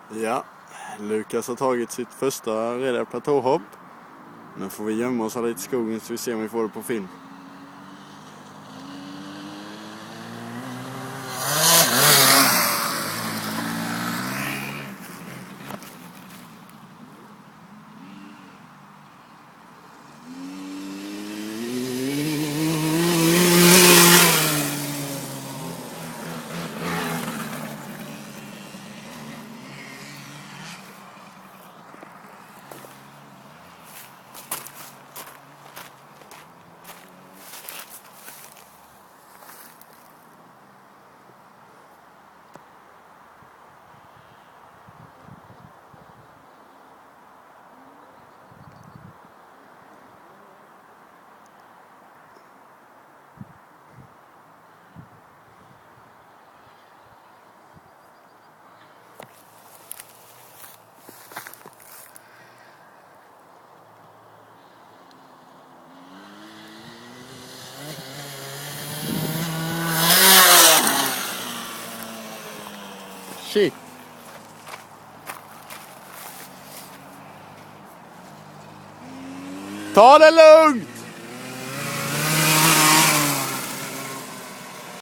Ja, Lukas har tagit sitt första rediga platåhopp. Nu får vi gömma oss här lite i skogen så vi ser om vi får det på film. Shit. Ta det lugnt!